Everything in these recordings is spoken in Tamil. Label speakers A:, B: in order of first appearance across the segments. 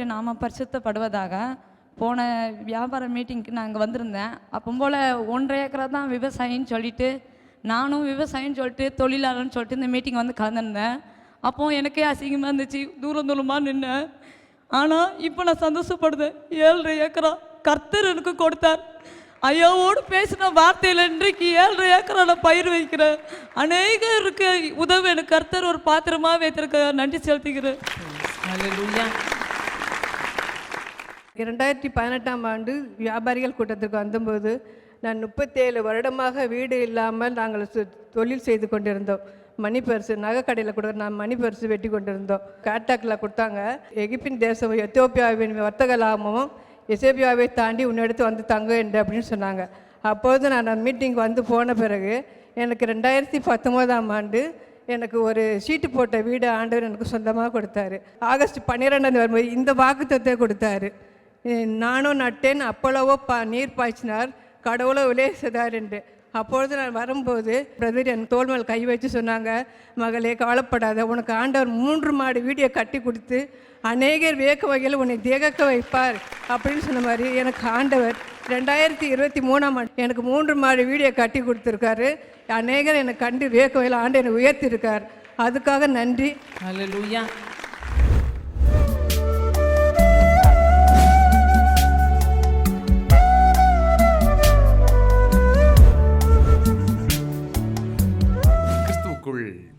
A: கர்த்தருடைய நாம பரிசுத்தப்படுவதாக. போன வியாபார மீட்டிங்க்கு நான் அங்கே வந்திருந்தேன். அப்போ போல் 1.5 ஏக்கரா தான் விவசாயின்னு சொல்லிட்டு, நானும் விவசாயின்னு சொல்லிட்டு தொழிலாளர்னு சொல்லிட்டு இந்த மீட்டிங் வந்து கலந்துருந்தேன். அப்போ எனக்கே அசிங்கமாக இருந்துச்சு, தூரமாக நின்னேன். ஆனால் இப்போ நான் சந்தோஷப்படுதேன். 7.5 ஏக்கரா கர்த்தர் எனக்கு கொடுத்தார். ஐயாவோடு பேசின வார்த்தையில் இன்றைக்கு 7.5 ஏக்கரா நான் பயிர் வைக்கிறேன். அநேகருக்கு உதவி எனக்கு கர்த்தர் ஒரு பாத்திரமாக வைத்திருக்க நன்றி செலுத்துகிறேன்.
B: 2018ஆம் ஆண்டு வியாபாரிகள் கூட்டத்திற்கு வந்தபோது நான் 37 வருடமாக வீடு இல்லாமல் நாங்கள் தொழில் செய்து கொண்டிருந்தோம். மணி பர்ஸு நகை கடையில் கொடுக்குற நான் மணி பர்ஸு வெட்டி கொண்டிருந்தோம். காட்டாக்கில் கொடுத்தாங்க. எகிப்தின் தேசம் எத்தியோப்பியாவின் வர்த்தக லாபமும் எசேபியாவை தாண்டி உன்னெடுத்து வந்து தங்க என்று அப்படின்னு சொன்னாங்க. அப்போது நான் மீட்டிங் வந்து போன பிறகு எனக்கு 2019ஆம் ஆண்டு எனக்கு ஒரு சீட்டு போட்ட வீடு ஆண்டவர் எனக்கு சொந்தமாக கொடுத்தாரு. ஆகஸ்ட் 12 வரும்போது இந்த வாக்குத்தத்தை கொடுத்தாரு. நானும் நட்டேன், அப்பளவோ நீர் பாய்ச்சினார், கடவுளோ விளைவிச்சதார் என்று. அப்பொழுது நான் வரும்போது பிரதர் என் தோள் மேல் கை வச்சு சொன்னாங்க, மகளே கவலைப்படாத, உனக்கு ஆண்டவர் 3 மாடி வீடியோ கட்டி கொடுத்து அநேகர் வியக்க வகையில் உன்னை திகக்க வைப்பார் அப்படின்னு சொன்ன மாதிரி எனக்கு ஆண்டவர் 2023ஆம் ஆண்டு எனக்கு 3 மாடி வீடியோ கட்டி கொடுத்துருக்காரு. அநேகர் எனக்கு கண்டு வியக்க வகையில் ஆண்டு என்னை உயர்த்திருக்கார். அதுக்காக நன்றி.
C: ஹல்லேலூயா.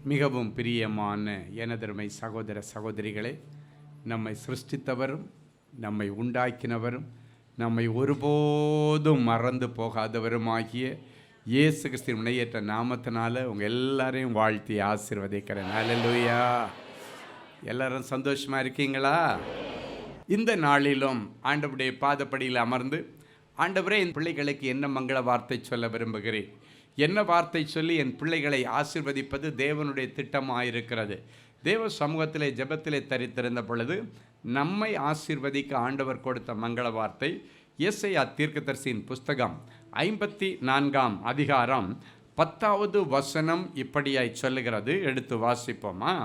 D: மிகவும் பிரியமான எனதருமை சகோதர சகோதரிகளே, நம்மை சிருஷ்டித்தவரும் நம்மை உண்டாக்கினவரும் நம்மை ஒருபோதும் மறந்து போகாதவருமாகிய இயேசு கிறிஸ்துவின் வினையேற்ற நாமத்தினால உங்கள் எல்லாரையும் வாழ்த்தி ஆசீர்வதிக்கிறேன். ஹல்லேலூயா. எல்லாரும் சந்தோஷமாக இருக்கீங்களா? இந்த நாளிலும் ஆண்டவருடைய பாதப்படியில் அமர்ந்து, ஆண்டவரே என் பிள்ளைகளுக்கு என்ன மங்கள வார்த்தை சொல்ல விரும்புகிறேன், என்ன வார்த்தை சொல்லி என் பிள்ளைகளை ஆசீர்வதிப்பது தேவனுடைய திட்டமாயிருக்கிறது. தேவ சமூகத்திலே ஜெபத்திலே தரித்திருந்த பொழுது நம்மை ஆசீர்வதிக்க ஆண்டவர் கொடுத்த மங்கள வார்த்தை எசேயா தீர்க்கதரிசியின் புஸ்தகம் 54ஆம் அதிகாரம் 10வது வசனம் இப்படியாய் சொல்லுகிறது. எடுத்து வாசிப்போமா?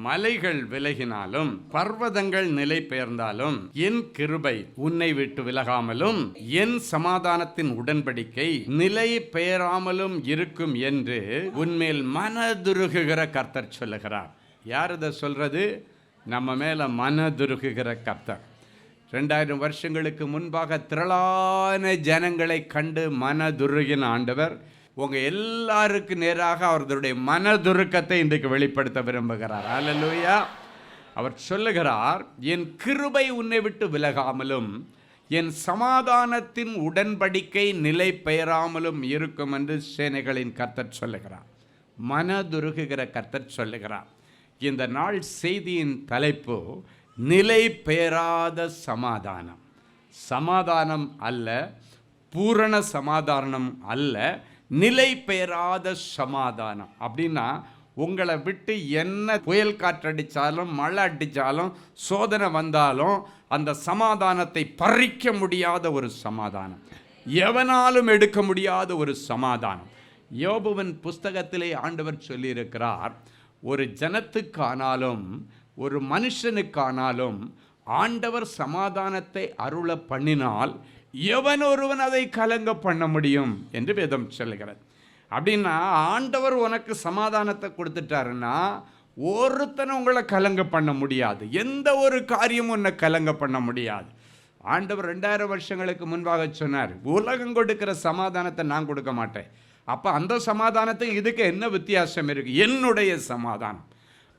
D: மலைகள் விலகினாலும் பர்வதங்கள் நிலை பெயர்ந்தாலும் என் கிருபை உன்னை விட்டு விலகாமலும் என் சமாதானத்தின் உடன்படிக்கை நிலை பெயராமலும் இருக்கும் என்று உன்மேல் மனதுருகுகிற கர்த்தர் சொல்லுகிறார். யார் இதை சொல்றது? நம்ம மேல மனதுருகுகிற கர்த்தர். 2000 வருஷங்களுக்கு முன்பாக திரளான ஜனங்களை கண்டு மனதுருகின ஆண்டவர் உங்கள் எல்லாருக்கு நேராக அவர்களுடைய மனதுருக்கத்தை இன்றைக்கு வெளிப்படுத்த விரும்புகிறார். ஹல்லேலூயா. அவர் சொல்லுகிறார், என் கிருபை உன்னை விட்டு விலகாமலும் என் சமாதானத்தின் உடன்படிக்கை நிலை பெயராமலும் இருக்கும் என்று சேனைகளின் கர்த்தர் சொல்லுகிறார். மனதுருகுகிற கர்த்தர் சொல்லுகிறார். இந்த நாள் செய்தியின் தலைப்பு நிலை பெயராத சமாதானம். சமாதானம் அல்ல, பூரண சமாதானம் அல்ல, நிலை பெயராத சமாதானம். அப்படின்னா உங்களை விட்டு என்ன புயல் காற்றடித்தாலும் மழை அடித்தாலும் சோதனை வந்தாலும் அந்த சமாதானத்தை பறிக்க முடியாத ஒரு சமாதானம், எவனாலும் எடுக்க முடியாத ஒரு சமாதானம். யோபுவின் புஸ்தகத்திலே ஆண்டவர் சொல்லியிருக்கிறார், ஒரு ஜனத்துக்கானாலும் ஒரு மனுஷனுக்கானாலும் ஆண்டவர் சமாதானத்தை அருள பண்ணினால் எவன் ஒருவன் அதை கலங்க பண்ண முடியும் என்று வேதம் சொல்லுகிறது. அப்படின்னா ஆண்டவர் உனக்கு சமாதானத்தை கொடுத்துட்டாருன்னா ஒருத்தனை உங்களை கலங்க பண்ண முடியாது. எந்த ஒரு காரியமும் உன்னை கலங்க பண்ண முடியாது. ஆண்டவர் 2000 வருஷங்களுக்கு முன்பாக சொன்னார், உலகம் கொடுக்கிற சமாதானத்தை நான் கொடுக்க மாட்டேன். அப்போ அந்த சமாதானத்துக்கு இதுக்கு என்ன வித்தியாசம் இருக்கு? என்னுடைய சமாதானம்,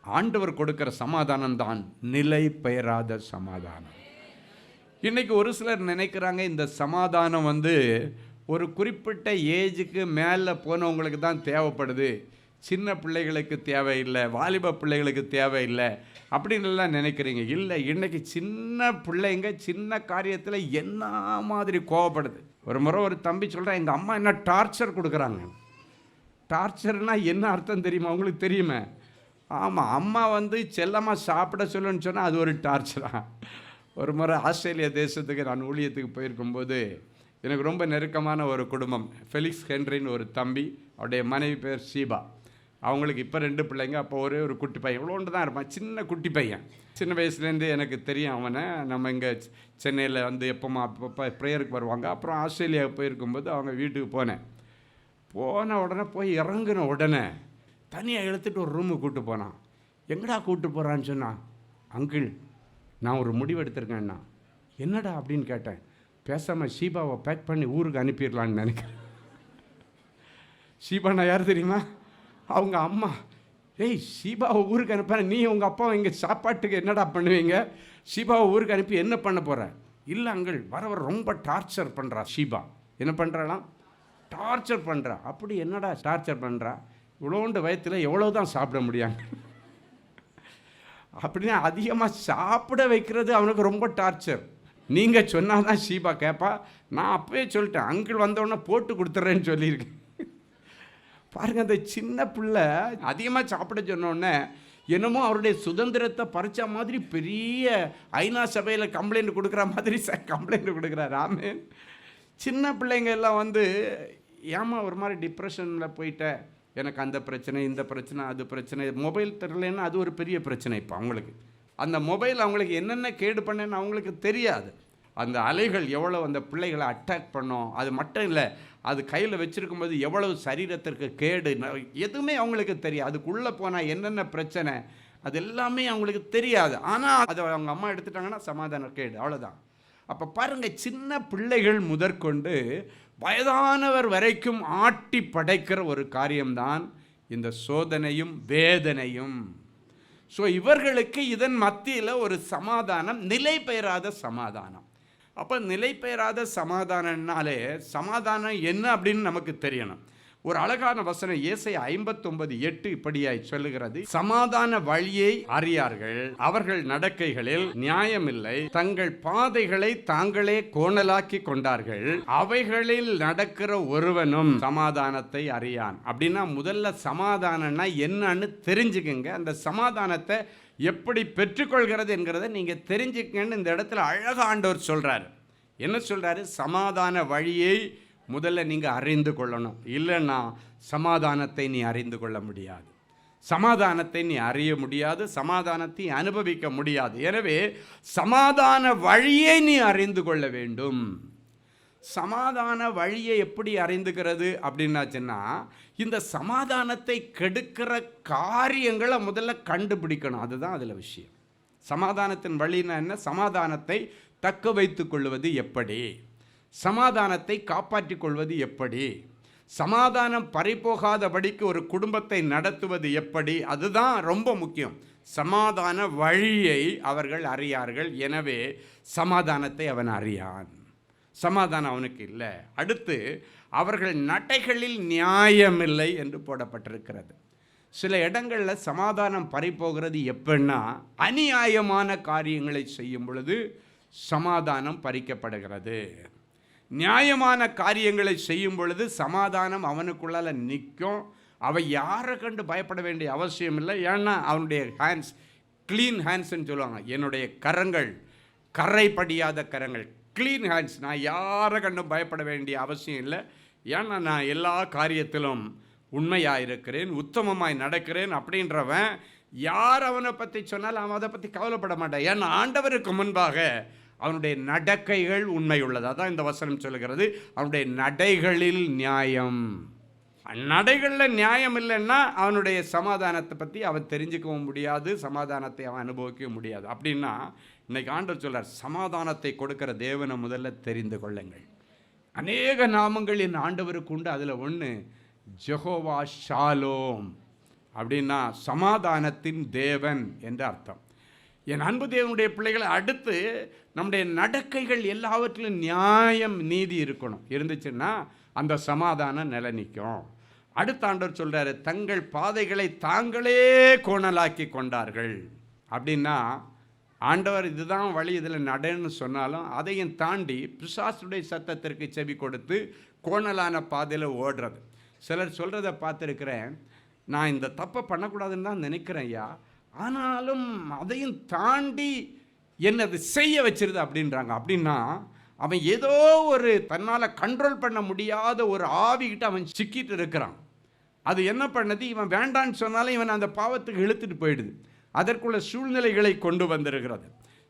D: ஆண்டவர் கொடுக்கிற சமாதானம் தான் நிலை பெயராத சமாதானம். இன்றைக்கி ஒரு சிலர் நினைக்கிறாங்க, இந்த சமாதானம் ஒரு குறிப்பிட்ட ஏஜுக்கு மேலே போனவங்களுக்கு தான் தேவைப்படுது, சின்ன பிள்ளைகளுக்கு தேவையில்லை, வாலிப பிள்ளைகளுக்கு தேவையில்லை அப்படின்லாம் நினைக்கிறீங்க. இல்லை, இன்றைக்கி சின்ன பிள்ளைங்க சின்ன காரியத்தில் என்ன மாதிரி கோவப்படுது. ஒரு முறை ஒரு தம்பி சொல்கிறேன், எங்கள் அம்மா என்ன டார்ச்சர் கொடுக்குறாங்க. டார்ச்சர்னால் என்ன அர்த்தம் தெரியுமா? உங்களுக்கு தெரியுமா? ஆமாம், அம்மா செல்லமாக சாப்பிட சொல்லுன்னு சொன்னால் அது ஒரு டார்ச்சராக. ஒரு முறை ஆஸ்திரேலியா தேசத்துக்கு நான் ஊழியத்துக்கு போயிருக்கும்போது எனக்கு ரொம்ப நெருக்கமான ஒரு குடும்பம், ஃபெலிக்ஸ் ஹென்ரின்னு ஒரு தம்பி, அவருடைய மனைவி பேர் ஷீபா. அவங்களுக்கு இப்போ 2 பிள்ளைங்க, அப்போ ஒரே ஒரு குட்டி பையன், இவ்வளோண்டு தான் இருப்பான், சின்ன குட்டி பையன். சின்ன வயசுலேருந்து எனக்கு தெரியும் அவனை. நம்ம இங்கே சென்னையில் வந்து எப்போமா அப்போ ப்ரேயருக்கு வருவாங்க. அப்புறம் ஆஸ்திரேலியாவுக்கு போயிருக்கும்போது அவங்க வீட்டுக்கு போன உடனே போய் இறங்கின உடனே தனியாக இழுத்துட்டு ஒரு ரூமுக்கு கூப்பிட்டு போனான். எங்கடா கூப்பிட்டு போகிறான்னு சொன்னான். அங்கிள், நான் ஒரு முடிவு எடுத்திருக்கேன்னா. என்னடா அப்படின்னு கேட்டேன். பேசாமல் ஷீபாவை பேக் பண்ணி ஊருக்கு அனுப்பிடலான்னு நினைக்கிறேன். ஷீபானா யார் தெரியுமா? அவங்க அம்மா. ஏய், ஷீபாவை ஊருக்கு அனுப்ப நீ உங்கள் அப்பாவை இங்கே சாப்பாட்டுக்கு என்னடா பண்ணுவீங்க? ஷீபாவை ஊருக்கு அனுப்பி என்ன பண்ண போகிற? இல்லை அங்கிள், வர ரொம்ப டார்ச்சர் பண்ணுறா ஷீபா. என்ன பண்ணுறாளாம்? டார்ச்சர் பண்ணுறா. அப்படி என்னடா டார்ச்சர் பண்ணுறா? இவ்வளோண்டு வயத்தில் எவ்வளோ தான் சாப்பிட முடியாங்க அப்படின்னா அதிகமாக சாப்பிட வைக்கிறது அவனுக்கு ரொம்ப டார்ச்சர். நீங்கள் சொன்னால் தான் ஷீபா கேட்பா. நான் அப்பவே சொல்லிட்டேன், அங்கிள் வந்தோடனே போட்டு கொடுத்துட்றேன்னு சொல்லியிருக்கேன். பாருங்கள், அந்த சின்ன பிள்ளை அதிகமாக சாப்பிட சொன்னோடனே என்னமோ அவருடைய சுதந்திரத்தை பறிச்ச மாதிரி பெரிய ஐநா சபையில் கம்ப்ளைண்ட் கொடுக்குற மாதிரி கம்ப்ளைண்ட் கொடுக்குறாரு. ஆமே, சின்ன பிள்ளைங்க எல்லாம் வந்து ஏமா ஒரு மாதிரி டிப்ரெஷனில் போயிட்ட, எனக்கு அந்த பிரச்சனை, இந்த பிரச்சனை, அது பிரச்சனை, மொபைல் தரலைன்னா அது ஒரு பெரிய பிரச்சனை. இப்போ அவங்களுக்கு அந்த மொபைல் அவங்களுக்கு என்னென்ன கேடு பண்ணேன்னு அவங்களுக்கு தெரியாது. அந்த அலைகள் எவ்வளோ அந்த பிள்ளைகளை அட்டாக் பண்ணோம், அது மட்டும் இல்லை, அது கையில் வச்சுருக்கும்போது எவ்வளவு சரீரத்திற்கு கேடு, எதுவுமே அவங்களுக்கு தெரியாது. அதுக்குள்ளே போனால் என்னென்ன பிரச்சனை அது எல்லாமே அவங்களுக்கு தெரியாது. ஆனால் அதை அவங்க அம்மா எடுத்துட்டாங்கன்னா சமாதான கேடு, அவ்வளோதான். அப்போ பாருங்கள், சின்ன பிள்ளைகள் முதற்கொண்டு வயதானவர் வரைக்கும் ஆட்டி படைக்கிற ஒரு காரியம்தான் இந்த சோதனையும் வேதனையும். ஸோ இவர்களுக்கு இதன் மத்தியில் ஒரு சமாதானம், நிலை பெயராத சமாதானம். அப்போ நிலை பெயராத சமாதானம்னாலே சமாதானம் என்ன அப்படின்னு நமக்கு தெரியணும். ஒரு அழகான வசனம் ஏசாயா 59:8 இப்படியாய் சொல்லுகிறது. சமாதான வழியை அறியார்கள், அவர்கள் நடக்கைகளில் நியாயமில்லை, தங்கள் பாதைகளை தாங்களே கோணலாக்கி கொண்டார்கள், அவைகளில் நடக்கிற ஒருவனும் சமாதானத்தை அறியான். அப்படின்னா முதல்ல சமாதானம்னா என்னன்னு தெரிஞ்சுக்குங்க. அந்த சமாதானத்தை எப்படி பெற்றுக்கொள்கிறது என்கிறத நீங்கள் தெரிஞ்சுக்கங்கன்னு இந்த இடத்துல அழகாக ஆண்டவர் சொல்கிறார். என்ன சொல்கிறாரு? சமாதான வழியை முதல்ல நீங்கள் அறிந்து கொள்ளணும். இல்லைன்னா சமாதானத்தை நீ அறிந்து கொள்ள முடியாது, சமாதானத்தை நீ அறிய முடியாது, சமாதானத்தை அனுபவிக்க முடியாது. எனவே சமாதான வழியை நீ அறிந்து கொள்ள வேண்டும். சமாதான வழியை எப்படி அறிந்துக்கிறது அப்படின்னாச்சுன்னா, இந்த சமாதானத்தை கெடுக்கிற காரியங்களை முதல்ல கண்டுபிடிக்கணும். அதுதான் அதில் விஷயம். சமாதானத்தின் வழின்னா என்ன? சமாதானத்தை தக்க வைத்துக் கொள்வது எப்படி, சமாதானத்தை காப்பாற்றிக் கொள்வது எப்படி, சமாதானம் பறிபோகாதபடிக்கு ஒரு குடும்பத்தை நடத்துவது எப்படி, அதுதான் ரொம்ப முக்கியம். சமாதான வழியை அவர்கள் அறியார்கள். எனவே சமாதானத்தை அவன் அறியான், சமாதானம் அவனுக்கு இல்லை. அடுத்து, அவர்கள் நடைகளில் நியாயமில்லை என்று போடப்பட்டிருக்கிறது. சில இடங்களில் சமாதானம் பறிபோகிறது எப்படின்னா, அநியாயமான காரியங்களை செய்யும் பொழுது சமாதானம் பறிக்கப்படுகிறது. நியாயமான காரியங்களை செய்யும் பொழுது சமாதானம் அவனுக்குள்ளால நிற்கும். அவை யாரை கண்டு பயப்பட வேண்டிய அவசியம் இல்லை. ஏன்னா அவனுடைய ஹேண்ட்ஸ் க்ளீன் ஹேண்ட்ஸ்ன்னு சொல்லுவாங்க. என்னுடைய கரங்கள் கரைப்படியாத கரங்கள், க்ளீன் ஹேண்ட்ஸ். நான் யாரை கண்டும் பயப்பட வேண்டிய அவசியம் இல்லை. ஏன்னா நான் எல்லா காரியத்திலும் உண்மையாக இருக்கிறேன், உத்தமமாய் நடக்கிறேன் அப்படின்றவன் யார் அவனை பற்றி சொன்னாலும் அவன் அதை பற்றி கவலைப்பட மாட்டான். ஏன்னா ஆண்டவருக்கு முன்பாக அவனுடைய நடக்கைகள் உண்மை உள்ளது. அதான் இந்த வசனம் சொல்லுகிறது, அவனுடைய நடைகளில் நியாயம். நடைகளில் நியாயம் இல்லைன்னா அவனுடைய சமாதானத்தை பற்றி அவன் தெரிஞ்சுக்கவும் முடியாது, சமாதானத்தை அவன் அனுபவிக்கவும் முடியாது. அப்படின்னா இன்னைக்கு ஆண்டவர் சொல்றார், சமாதானத்தை கொடுக்கிற தேவனை முதல்ல தெரிந்து கொள்ளுங்கள். அநேக நாமங்கள் என் ஆண்டவருக்கு உண்டு. அதில் ஒன்று ஜெகோவா ஷாலோம். அப்படின்னா சமாதானத்தின் தேவன் என்ற அர்த்தம். என் அன்பு தேவனுடைய பிள்ளைகளை, அடுத்து நம்முடைய நடக்கைகள் எல்லாவற்றிலும் நியாயம் நீதி இருக்கணும். இருந்துச்சுன்னா அந்த சமாதானம் நிலை நிற்கும். அடுத்த ஆண்டவர் சொல்கிறாரு, தங்கள் பாதைகளை தாங்களே கோணலாக்கி கொண்டார்கள். அப்படின்னா ஆண்டவர் இதுதான் வழி, இதில் நடன்னு சொன்னாலும் அதையும் தாண்டி பிசாசுடைய சத்தத்திற்கு செவி கொடுத்து கோணலான பாதையில் ஓடுறது. சிலர் சொல்கிறத பார்த்துருக்கிறேன், நான் இந்த தப்பை பண்ணக்கூடாதுன்னு தான் நினைக்கிறேன் ஐயா, ஆனாலும் அதையும் தாண்டி என்னது செய்ய வச்சிருது அப்படின்றாங்க. அப்படின்னா அவன் ஏதோ ஒரு தன்னால் கண்ட்ரோல் பண்ண முடியாத ஒரு ஆவிக்கிட்ட அவன் சிக்கிட்டு இருக்கிறான். அது என்ன பண்ணது, இவன் வேண்டான்னு சொன்னாலும் இவன் அந்த பாவத்துக்கு இழுத்துட்டு போயிடுது. அதற்குள்ள சூழ்நிலைகளை கொண்டு வந்திருக்கிறது.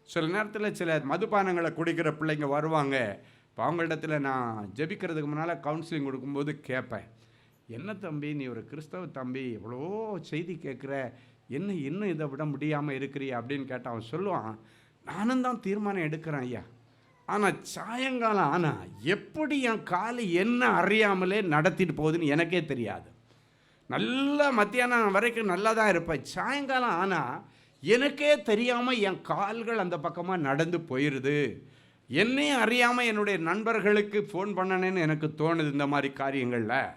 D: சில நேரத்தில் சில மதுபானங்களை குடிக்கிற பிள்ளைங்க வருவாங்க. இப்போ அவங்களிடத்தில் நான் ஜெபிக்கிறதுக்கு முன்னால் கவுன்சிலிங் கொடுக்கும்போது கேட்பேன், என்ன தம்பி நீ ஒரு கிறிஸ்தவ தம்பி, எவ்வளோ செய்தி கேட்குற, என்ன இன்னும் இதை விட முடியாமல் இருக்கிறியா அப்படின்னு கேட்டால் அவன் சொல்லுவான், நானும் தான் தீர்மானம் எடுக்கிறேன் ஐயா, ஆனால் சாயங்காலம் ஆனால் எப்படி என் கால் என்ன அறியாமலே நடத்திட்டு போகுதுன்னு எனக்கே தெரியாது. நல்லா மத்தியானம் வரைக்கும் நல்லா தான் இருப்பேன், சாயங்காலம் ஆனால் எனக்கே தெரியாமல் என் கால்கள் அந்த பக்கமாக நடந்து போயிடுது. என்னையும் அறியாமல் என்னுடைய நண்பர்களுக்கு ஃபோன் பண்ணணுன்னு எனக்கு தோணுது இந்த மாதிரி காரியங்களில்.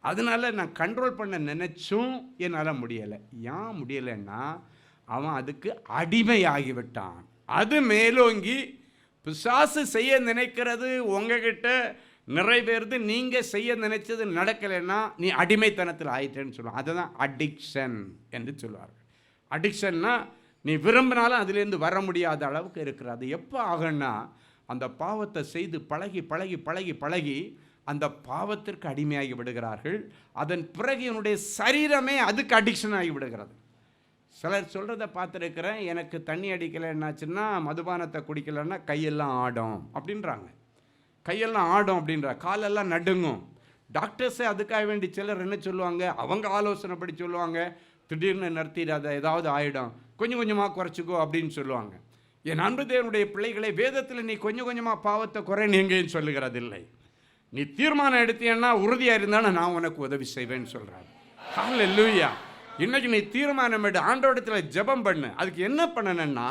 D: அதனால் நான் கண்ட்ரோல் பண்ண நினச்சும் என்னால் முடியலை. ஏன் முடியலைன்னா அவன் அதுக்கு அடிமையாகிவிட்டான். அது மேலோங்கி பிசாசு செய்ய நினைக்கிறது உங்ககிட்ட நிறைவேறுது, நீங்கள் செய்ய நினைச்சது நடக்கலைன்னா நீ அடிமைத்தனத்தில் ஆயிட்டேன்னு சொல்லுவாங்க. அதுதான் அடிக்ஷன் என்று சொல்லுவார்கள். அடிக்ஷன்னா நீ விரும்பினாலும் அதுலேருந்து வர முடியாத அளவுக்கு இருக்கிறது. அது எப்போ ஆகுன்னா அந்த பாவத்தை செய்து பழகி பழகி பழகி பழகி அந்த பாவத்திற்கு அடிமையாகி விடுகிறார்கள். அதன் பிறகு என்னுடைய சரீரமே அதுக்கு அடிக்ஷன் ஆகி விடுகிறது. சிலர் சொல்கிறத பார்த்துருக்கிறேன், எனக்கு தண்ணி அடிக்கலை என்னாச்சுன்னா, மதுபானத்தை குடிக்கலைன்னா கையெல்லாம் ஆடும் அப்படின்றாங்க. கையெல்லாம் ஆடும் அப்படின்ற, காலெல்லாம் நடுங்கும். டாக்டர்ஸே அதுக்காக வேண்டி சிலர் என்ன சொல்லுவாங்க, அவங்க ஆலோசனைப்படி சொல்லுவாங்க, திடீர்னு நிறுத்திடாத ஏதாவது ஆகிடும், கொஞ்சம் கொஞ்சமாக குறைச்சிக்கோ அப்படின்னு சொல்லுவாங்க. என் அன்பு தேவனுடைய பிள்ளைகளை, வேதத்தில் நீ கொஞ்சம் கொஞ்சமாக பாவத்தை குறைன்னு எங்கேயும் சொல்லுகிறதில்லை. நீ தீர்மானம் எடுத்தீன்னா உறுதியாக இருந்தாலும் நான் உனக்கு உதவி செய்வேன்னு சொல்கிறாரு. ஹல்லேலூயா. இன்னைக்கு நீ தீர்மானம் எடு, ஆண்டவரிடத்தில் ஜெபம் பண்ணு. அதுக்கு என்ன பண்ணணும்னா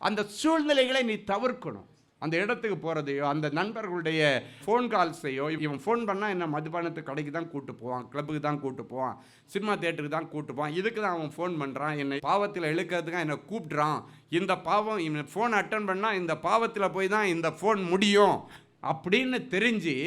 D: அந்த சூழ்நிலைகளை நீ தவிர்க்கணும். அந்த இடத்துக்கு போகிறதையோ, அந்த நண்பர்களுடைய ஃபோன் கால்ஸையோ, இவன் ஃபோன் பண்ணால் என்ன மதுபானத்து கடைக்கு தான் கூட்டு போவான், கிளப்புக்கு தான் கூட்டு போவான், சினிமா தேட்டருக்கு தான் கூட்டு போவான், இதுக்கு தான் அவன் ஃபோன் பண்ணுறான், என்னை பாவத்தில் இழுக்கிறதுக்காக என்னை கூப்பிட்றான், இந்த பாவம் இவன் ஃபோன் அட்டன் பண்ணால் இந்த பாவத்தில் போய் தான் இந்த ஃபோன் முடியும் அப்படின்னு தெரிஞ்சு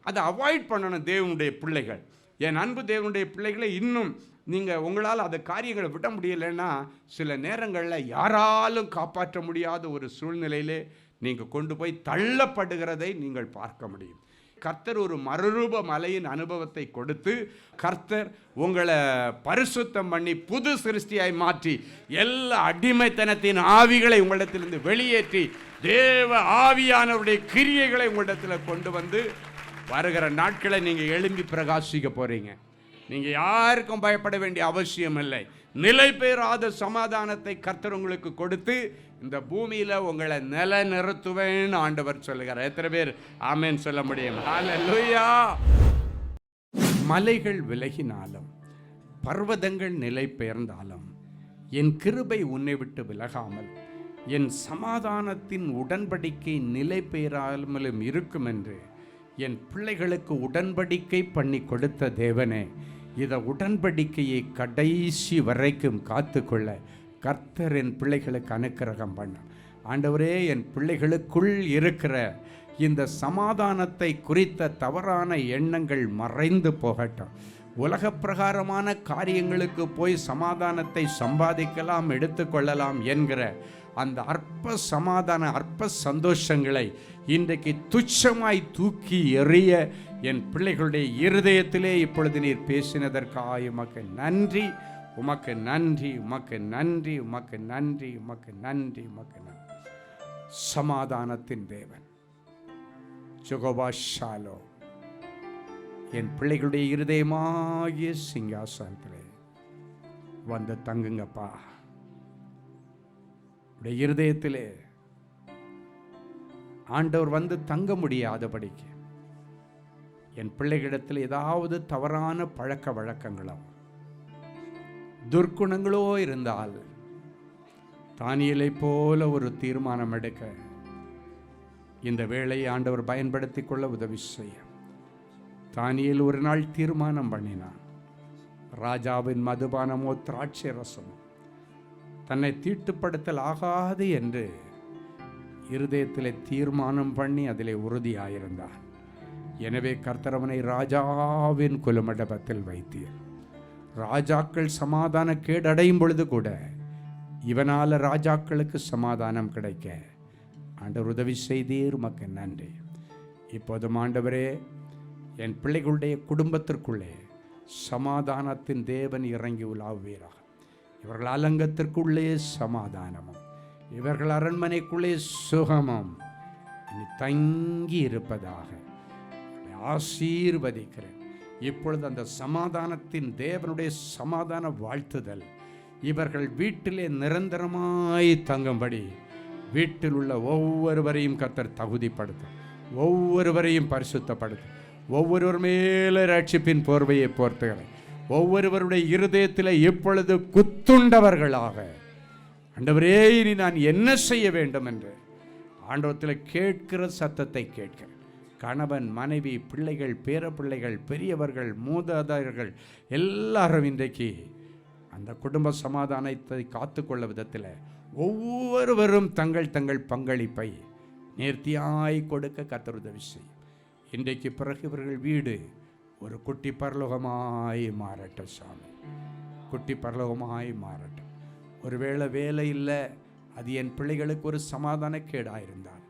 D: அதை அவாய்ட் பண்ணணும் தேவனுடைய பிள்ளைகள். என் அன்பு தேவனுடைய பிள்ளைகளை, இன்னும் நீங்கள் உங்களால் அந்த காரியங்களை விட முடியலைன்னா சில நேரங்களில் யாராலும் காப்பாற்ற முடியாத ஒரு சூழ்நிலையிலே நீங்கள் கொண்டு போய் தள்ளப்படுகிறதை நீங்கள் பார்க்க முடியும். கர்த்தர் ஒரு மறுரூப மலையின் அனுபவத்தை கொடுத்து, கர்த்தர் உங்களை பரிசுத்தம் பண்ணி புது சிருஷ்டியாய் மாற்றி எல்லா அடிமைத்தனத்தின் ஆவிகளை உங்களிடத்திலிருந்து வெளியேற்றி தேவ ஆவியானவருடைய கிரியைகளை உங்களிடத்தில் கொண்டு வந்து வருகிற நாட்களை நீங்கள் எழும்பி பிரகாசிக்க போகிறீங்க. நீங்கள் யாருக்கும் பயப்பட வேண்டிய அவசியம் இல்லை. நிலை பெறாத சமாதானத்தை கர்த்தர் உங்களுக்கு கொடுத்து இந்த பூமியில் உங்களை நிலைநிறுத்துவேன்னு ஆண்டவர் சொல்லுகிறார். எத்தனை பேர் ஆமென் சொல்ல முடியும்? ஹல்லேலூயா. மலைகள் விலகினாலும் பர்வதங்கள் நிலை பெயர்ந்தாலும் என் கிருபை உன்னை விட்டு விலகாமல் என் சமாதானத்தின் உடன்படிக்கை நிலை பெயராமலும் இருக்கும் என்று என் பிள்ளைகளுக்கு உடன்படிக்கை பண்ணி கொடுத்த தேவனே, இதை உடன்படிக்கையை கடைசி வரைக்கும் காத்துக்கொள்ள கர்த்தர் என் பிள்ளைகளுக்கு அனுக்கிரகம் பண்ண. ஆண்டவரே, என் பிள்ளைகளுக்குள் இருக்கிற இந்த சமாதானத்தை குறித்த தவறான எண்ணங்கள் மறைந்து போகட்டும். உலக பிரகாரமான காரியங்களுக்கு போய் சமாதானத்தை சம்பாதிக்கலாம், எடுத்துக்கொள்ளலாம் என்கிற அந்த அற்ப சமாதான அற்ப சந்தோஷங்களை இன்றைக்கு துச்சமாய் தூக்கி எறிய என் பிள்ளைகளுடைய இருதயத்திலே இப்பொழுது நீர் பேசினதற்காக உமக்கு நன்றி, உமக்கு நன்றி, உமக்கு நன்றி, உமக்கு நன்றி, உமக்கு நன்றி, உமக்கு நன்றி. சமாதானத்தின் தேவன் யெகோவா ஷாலோம் என் பிள்ளைகளுடைய இருதயமாகிய சிங்காசனத்திலே வந்து தங்குங்கப்பா. உடைய இருதயத்திலே ஆண்டவர் வந்து தங்க முடியாதபடிக்கு என் பிள்ளைகளிடத்தில் ஏதாவது தவறான பழக்க வழக்கங்களோ துர்க்குணங்களோ இருந்தால் தானியேலை போல ஒரு தீர்மானம் எடுக்க இந்த வேளையை ஆண்டவர் பயன்படுத்தி கொள்ள உதவி செய்ய. தானியேல் ஒரு நாள் தீர்மானம் பண்ணினான், ராஜாவின் மதுபானமோ திராட்சை ரசமோ தன்னை தீட்டுப்படுத்தல் ஆகாது என்று இருதயத்திலே தீர்மானம் பண்ணி அதிலே உறுதியாயிருந்தான். எனவே கர்த்தரவனை ராஜாவின் குலமண்டபத்தில் வைத்தீர். ராஜாக்கள் சமாதான கேடடையும் பொழுது கூட இவனால் ராஜாக்களுக்கு சமாதானம் கிடைக்க ஆண்டவர் உதவி செய்தீர். உமக்கு நன்றி. இப்போதும் ஆண்டவரே, என் பிள்ளைகளுடைய குடும்பத்திற்குள்ளே சமாதானத்தின் தேவன் இறங்கி உலாவுவீராக. இவர்கள் அலங்கத்திற்குள்ளே சமாதானமும், இவர்கள் அரண்மனைக்குள்ளே சுகமும் இனி தங்கி இருப்பதாக ஆசீர்வதிக்கிறேன். இப்பொழுது அந்த சமாதானத்தின் தேவனுடைய சமாதான வாழ்த்துதல் இவர்கள் வீட்டிலே நிரந்தரமாய் தங்கும்படி வீட்டில் உள்ள ஒவ்வொருவரையும் கர்த்தர் தகுதிப்படுத்தும், ஒவ்வொருவரையும் பரிசுத்தப்படுத்தும், ஒவ்வொருவர் மேலே ரட்சிப்பின் போர்வையை போர்த்துகிறேன். ஒவ்வொருவருடைய இருதயத்தில் இப்பொழுது குத்துண்டவர்களாக, ஆண்டவரே இனி நான் என்ன செய்ய வேண்டும் என்று ஆண்டவத்தில் கேட்கிற சத்தத்தை கேட்கிறேன். கணவன், மனைவி, பிள்ளைகள், பேரப்பிள்ளைகள், பெரியவர்கள், மூதாதையர்கள் எல்லாரும் இன்றைக்கு அந்த குடும்ப சமாதானத்தை காத்துக்கொள்ள விதத்தில் ஒவ்வொருவரும் தங்கள் தங்கள் பங்களிப்பை நேர்த்தியாய் கொடுக்க கர்த்தர் உதவி செய்யும். இன்றைக்கு பிறகு இவர்கள் வீடு ஒரு குட்டி பரலோகமாய் மாறட்டும் சாமி, குட்டி பரலோகமாய் மாறட்டும். ஒருவேளை வேலை இல்லை, அது என் பிள்ளைகளுக்கு ஒரு சமாதான கேடாக இருந்தால்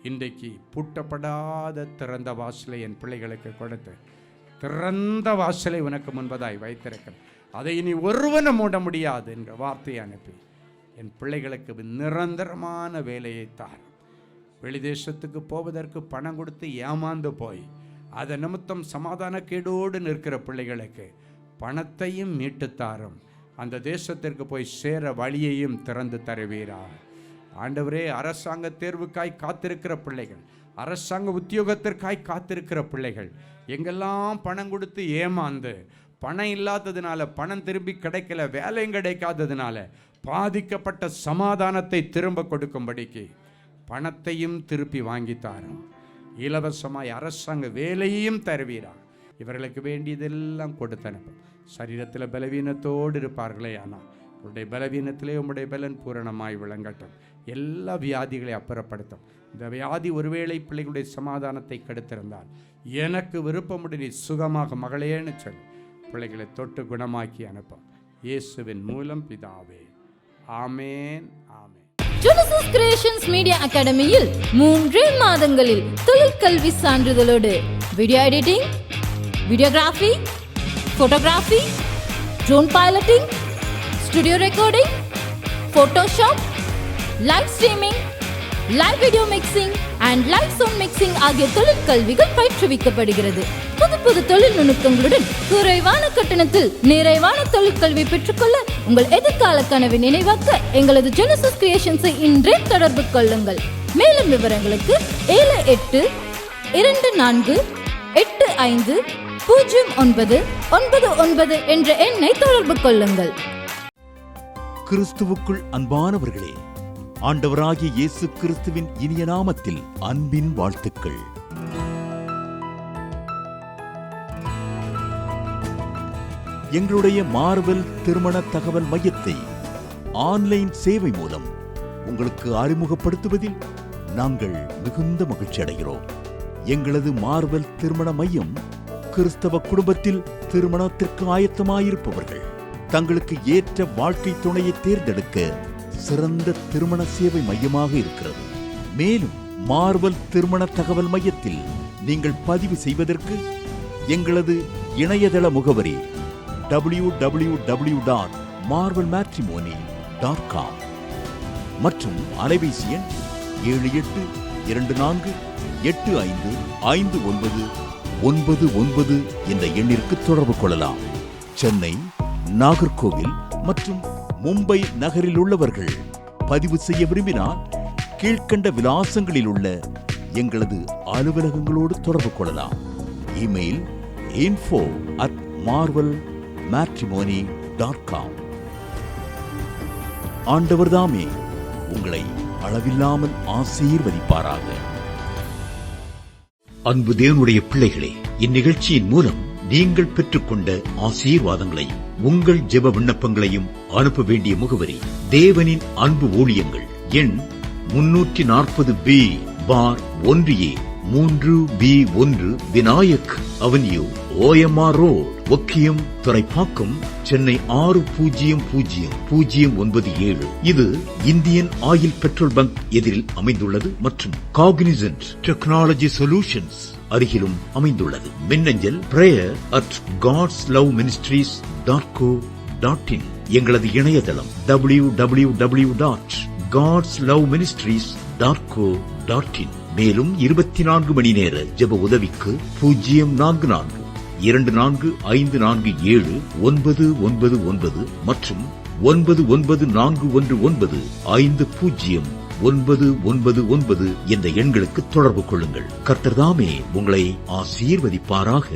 D: இன்றைக்கு பூட்டப்படாத திறந்த வாசலை என் பிள்ளைகளுக்கு கொடுத்து, திறந்த வாசலை உனக்கு முன்பதாய் வைத்திருக்கிறேன், அதை இனி ஒருவனும் மூட முடியாது என்ற வார்த்தையை அனுப்பி என் பிள்ளைகளுக்கு நிரந்தரமான வேலையை தாரும். வெளிதேசத்துக்கு போவதற்கு பணம் கொடுத்து ஏமாந்து போய் அதை நிமித்தம் சமாதான கேடோடு நிற்கிற பிள்ளைகளுக்கு பணத்தையும் மீட்டுத்தாரும். அந்த தேசத்திற்கு போய் சேர வழியையும் திறந்து தருவீராக. ஆண்டவரே, அரசாங்க தேர்வுக்காய் காத்திருக்கிற பிள்ளைகள், அரசாங்க உத்தியோகத்திற்காய் காத்திருக்கிற பிள்ளைகள், எங்கெல்லாம் பணம் கொடுத்து ஏமாந்து, பணம் இல்லாததுனால, பணம் திரும்பி கிடைக்கல, வேலையும் கிடைக்காததுனால பாதிக்கப்பட்ட சமாதானத்தை திரும்ப கொடுக்கும்படிக்கு பணத்தையும் திருப்பி வாங்கித்தாரும். இலவசமாய் அரசாங்க வேலையையும் தருவீரா. இவர்களுக்கு வேண்டியதெல்லாம் கொடுத்து அனுப்பும். சரீரத்தில் பலவீனத்தோடு இருப்பார்களே, ஆனால் உங்களுடைய பலவீனத்திலே உங்களுடைய பலன் பூரணமாய் விளங்கட்டும். எல்லா வியாதிகளையும் அப்புறப்படுத்தும். இந்த வியாதி ஒருவேளை பிள்ளைகளுடைய சமாதானத்தை கெடுத்திருந்தால் எனக்கு விருப்பமுடைய சுகமாக மகளேன்னு சொல்லி பிள்ளைகளை தொட்டு குணமாக்கி அனுப்பும். இயேசுவின் மூலம் பிதாவே, ஆமேன், ஆமேன்.
C: Genesis Creations Media Academy-யில் 3 மாதங்களில் தொழிற்கல்வி சான்றிதழோடு video editing, videography, photography, drone piloting, studio recording, Photoshop, live streaming, live video mixing and live sound mixing ஆகிய தொழிற்கல்விகள் பயிற்றுவிக்கப்படுகிறது. புது தொழில் நுணுக்கங்களுடன் குறைவான கட்டணத்தில் நிறைவான தொழிற்கல்வி பெற்றுக்கொள்ள உங்கள் எதிர்கால கனவை நினைவாக்க எங்களது ஜெனசிஸ் கிரியேஷன்ஸை இன்றே தொடர்பு கொள்ளுங்கள். மேலும் விவரங்களுக்கு 7824850999 என்ற எண்ணை தொடர்பு கொள்ளுங்கள்.
E: கிறிஸ்துவுக்குள் அன்பானவர்களே, ஆண்டவராகிய இயேசு கிறிஸ்துவின் இனிய நாமத்தில் அன்பின் வாழ்த்துக்கள். எங்களுடைய மார்வெல் திருமண தகவல் மையத்தை ஆன்லைன் சேவை மூலம் உங்களுக்கு அறிமுகப்படுத்துவதில் நாங்கள் மிகுந்த மகிழ்ச்சி அடைகிறோம். எங்களது மார்வெல் திருமண மையம் கிறிஸ்தவ குடும்பத்தில் திருமணத்திற்கு ஆயத்தமாயிருப்பவர்கள் தங்களுக்கு ஏற்ற வாழ்க்கை துணையை தேர்ந்தெடுக்க சிறந்த திருமண சேவை மையமாக இருக்கிறது. மேலும் மார்வெல் திருமண தகவல் மையத்தில் நீங்கள் பதிவு செய்வதற்கு எங்களது இணையதள முகவரி www.marvelmatrimony.com மற்றும் அலைபேசி எண் 7824855999 என்ற எண்ணிற்கு தொடர்பு கொள்ளலாம். சென்னை, நாகர்கோவில் மற்றும் மும்பை நகரில் உள்ளவர்கள் பதிவு செய்ய விரும்பினால் கீழ்கண்ட விலாசங்களில் உள்ள எங்களது அலுவலகங்களோடு தொடர்பு கொள்ளலாம். Email info@marvelmatrimony.com. ஆண்டவர்தாமே உங்களை அளவில்லாமல் ஆசீர்வதிப்பாராக.
F: அன்பு தேவனுடைய பிள்ளைகளே, இந்நிகழ்ச்சியின் மூலம் நீங்கள் பெற்றுக்கொண்ட ஆசீர்வாதங்களை உங்கள் ஜெப விண்ணப்பங்களையும் அனுப்ப வேண்டிய முகவரி தேவனின் அன்பு ஊழியங்கள், எண் 340B பார் 1A 3B1 Vinayak avenue, OMR road, Okkiyam, Thoraipakkam, Chennai 600097. இது இந்தியன் ஆயில் பெட்ரோல் பங்க் எதிரில் அமைந்துள்ளது மற்றும் காக்னிசன்ட் டெக்னாலஜி சொல்யூஷன்ஸ் அருகிலும் அமைந்துள்ளது. மின்னஞ்சல் prayer@godsloveministries.co.in. எங்களது இணையதளம் www.godsloveministries.co.in. மேலும் 24 மணி நேர ஜெப உதவிக்கு 04454547999 மற்றும் 9941150999 என்ற எண்களுக்கு தொடர்பு கொள்ளுங்கள். கர்த்தர் தாமே உங்களை ஆசீர்வதிப்பாராக.